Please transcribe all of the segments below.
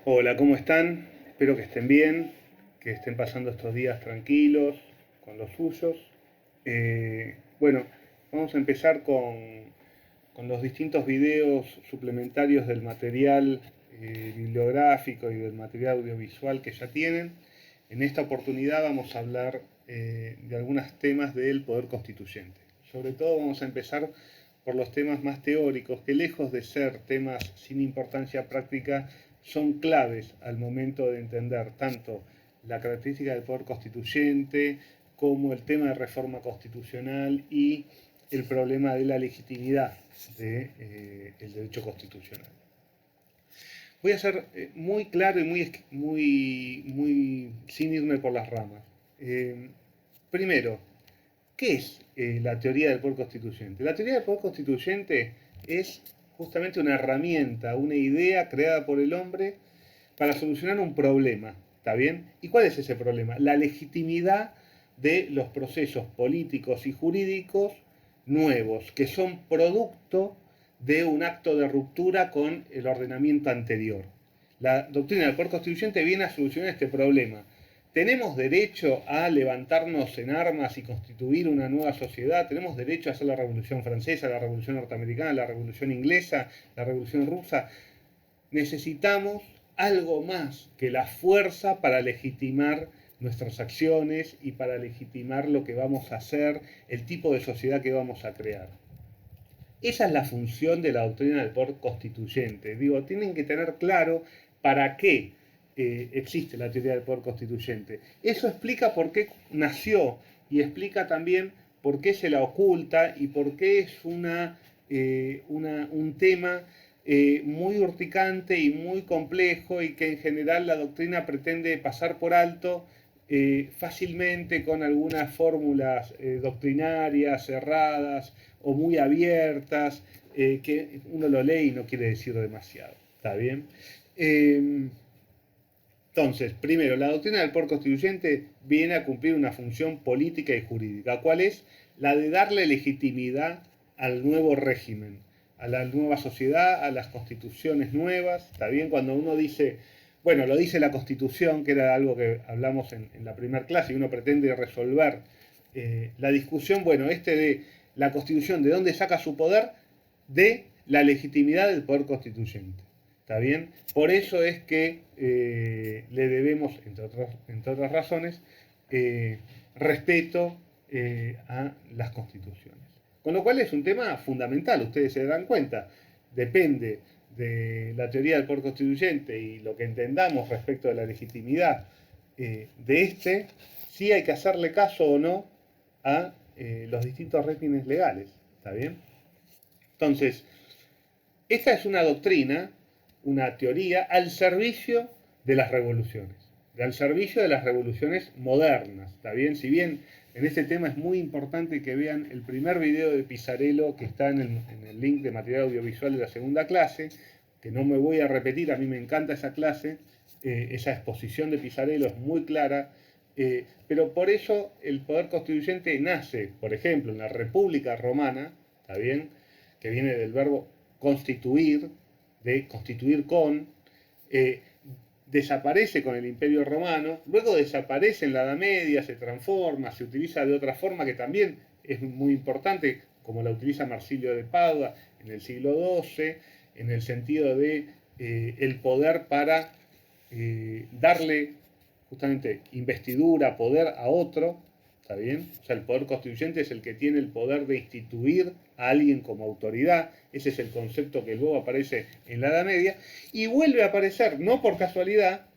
Hola, ¿cómo están? Espero que estén bien, que estén pasando estos días tranquilos con los suyos. Bueno, vamos a empezar con los distintos videos suplementarios del material bibliográfico y del material audiovisual que ya tienen. En esta oportunidad vamos a hablar de algunos temas del poder constituyente. Sobre todo vamos a empezar por los temas más teóricos, que lejos de ser temas sin importancia práctica, son claves al momento de entender tanto la característica del poder constituyente como el tema de reforma constitucional y el problema de la legitimidad del derecho constitucional. Voy a ser muy claro y muy sin irme por las ramas. Primero, ¿qué es la teoría del poder constituyente? La teoría del poder constituyente es justamente una herramienta, una idea creada por el hombre para solucionar un problema. ¿Está bien? ¿Y cuál es ese problema? La legitimidad de los procesos políticos y jurídicos nuevos, que son producto de un acto de ruptura con el ordenamiento anterior. La doctrina del poder constituyente viene a solucionar este problema. ¿Tenemos derecho a levantarnos en armas y constituir una nueva sociedad? ¿Tenemos derecho a hacer la Revolución Francesa, la Revolución Norteamericana, la Revolución Inglesa, la Revolución Rusa? Necesitamos algo más que la fuerza para legitimar nuestras acciones y para legitimar lo que vamos a hacer, el tipo de sociedad que vamos a crear. Esa es la función de la doctrina del poder constituyente. Digo, tienen que tener claro para qué existe la teoría del poder constituyente. Eso explica por qué nació y explica también por qué se la oculta y por qué es un tema muy urticante y muy complejo y que en general la doctrina pretende pasar por alto fácilmente con algunas fórmulas doctrinarias cerradas o muy abiertas que uno lo lee y no quiere decir demasiado. ¿Está bien? Entonces, primero, la doctrina del poder constituyente viene a cumplir una función política y jurídica. ¿Cuál es? La de darle legitimidad al nuevo régimen, a la nueva sociedad, a las constituciones nuevas. Está bien cuando uno dice, bueno, lo dice la Constitución, que era algo que hablamos en la primera clase, y uno pretende resolver la discusión, bueno, de la Constitución, ¿de dónde saca su poder? De la legitimidad del poder constituyente. ¿Está bien? Por eso es que le debemos, entre otras razones, respeto a las constituciones. Con lo cual es un tema fundamental, ustedes se dan cuenta, depende de la teoría del poder constituyente y lo que entendamos respecto de la legitimidad si hay que hacerle caso o no a los distintos regímenes legales. ¿Está bien? Entonces, esta es una doctrina, una teoría al servicio de las revoluciones, al servicio de las revoluciones modernas. ¿Está bien? Si bien en este tema es muy importante que vean el primer video de Pisarello que está en el link de material audiovisual de la segunda clase, que no me voy a repetir, a mí me encanta esa clase, esa exposición de Pisarello es muy clara, pero por eso el poder constituyente nace, por ejemplo, en la República Romana, ¿está bien? Que viene del verbo constituir, de constituir con, desaparece con el Imperio Romano, luego desaparece en la Edad Media, se transforma, se utiliza de otra forma que también es muy importante, como la utiliza Marsilio de Padua en el siglo XII, en el sentido de el poder para darle justamente investidura, poder a otro. ¿Está bien? O sea, el poder constituyente es el que tiene el poder de instituir a alguien como autoridad. Ese es el concepto que luego aparece en la Edad Media y vuelve a aparecer, no por casualidad,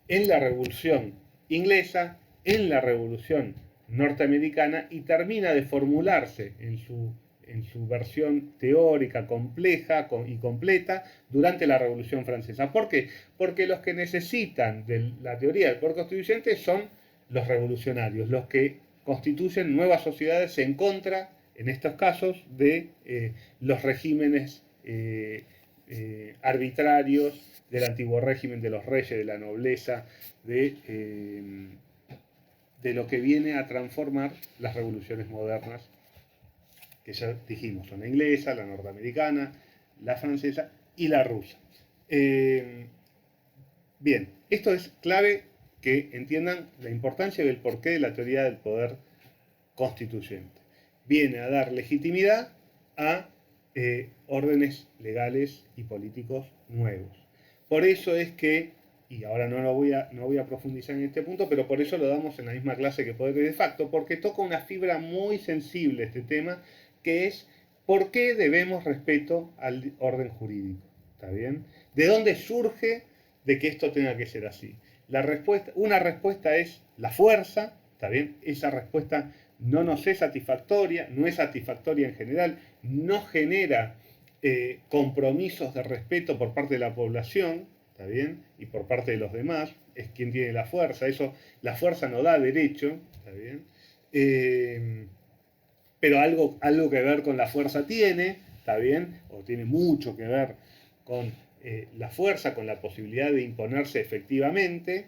en la Revolución Inglesa, en la Revolución Norteamericana y termina de formularse en su versión teórica compleja y completa durante la Revolución Francesa. ¿Por qué? Porque los que necesitan de la teoría del poder constituyente son los revolucionarios, los que constituyen nuevas sociedades en contra, en estos casos, de los regímenes arbitrarios del antiguo régimen de los reyes, de la nobleza, de lo que viene a transformar las revoluciones modernas, que ya dijimos, son la inglesa, la norteamericana, la francesa y la rusa. Bien, esto es clave que entiendan la importancia y el porqué de la teoría del poder constituyente. Viene a dar legitimidad a órdenes legales y políticos nuevos. Por eso es que, y ahora no voy a profundizar en este punto, pero por eso lo damos en la misma clase que poder de facto, porque toca una fibra muy sensible este tema, que es por qué debemos respeto al orden jurídico. ¿Está bien? ¿De dónde surge de que esto tenga que ser así? Una respuesta es la fuerza, ¿está bien? Esa respuesta no nos es satisfactoria, no es satisfactoria en general, no genera compromisos de respeto por parte de la población, ¿está bien? Y por parte de los demás, es quien tiene la fuerza, la fuerza no da derecho, ¿está bien? Pero algo que ver con la fuerza tiene, ¿está bien? O tiene mucho que ver con la fuerza, con la posibilidad de imponerse efectivamente.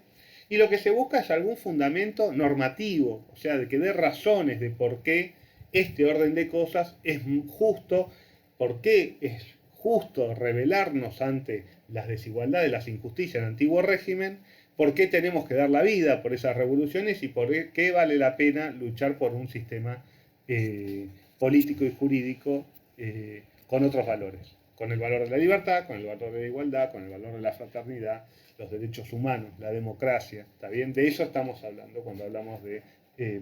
Y lo que se busca es algún fundamento normativo, o sea, de que dé razones de por qué este orden de cosas es justo, por qué es justo rebelarnos ante las desigualdades, las injusticias del antiguo régimen, por qué tenemos que dar la vida por esas revoluciones y por qué vale la pena luchar por un sistema político y jurídico con otros valores, con el valor de la libertad, con el valor de la igualdad, con el valor de la fraternidad, los derechos humanos, la democracia, ¿está bien? De eso estamos hablando cuando hablamos de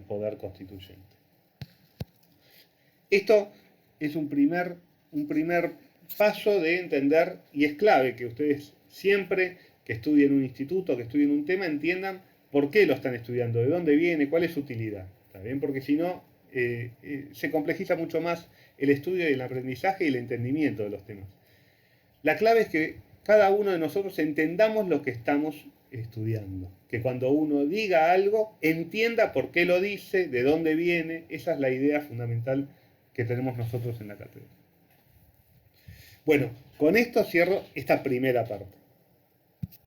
poder constituyente. Esto es un primer paso de entender, y es clave que ustedes siempre que estudien un instituto, que estudien un tema, entiendan por qué lo están estudiando, de dónde viene, cuál es su utilidad, ¿está bien? Porque si no, se complejiza mucho más el estudio y el aprendizaje y el entendimiento de los temas. La clave es que cada uno de nosotros entendamos lo que estamos estudiando. Que cuando uno diga algo, entienda por qué lo dice, de dónde viene. Esa es la idea fundamental que tenemos nosotros en la cátedra. Bueno, con esto cierro esta primera parte.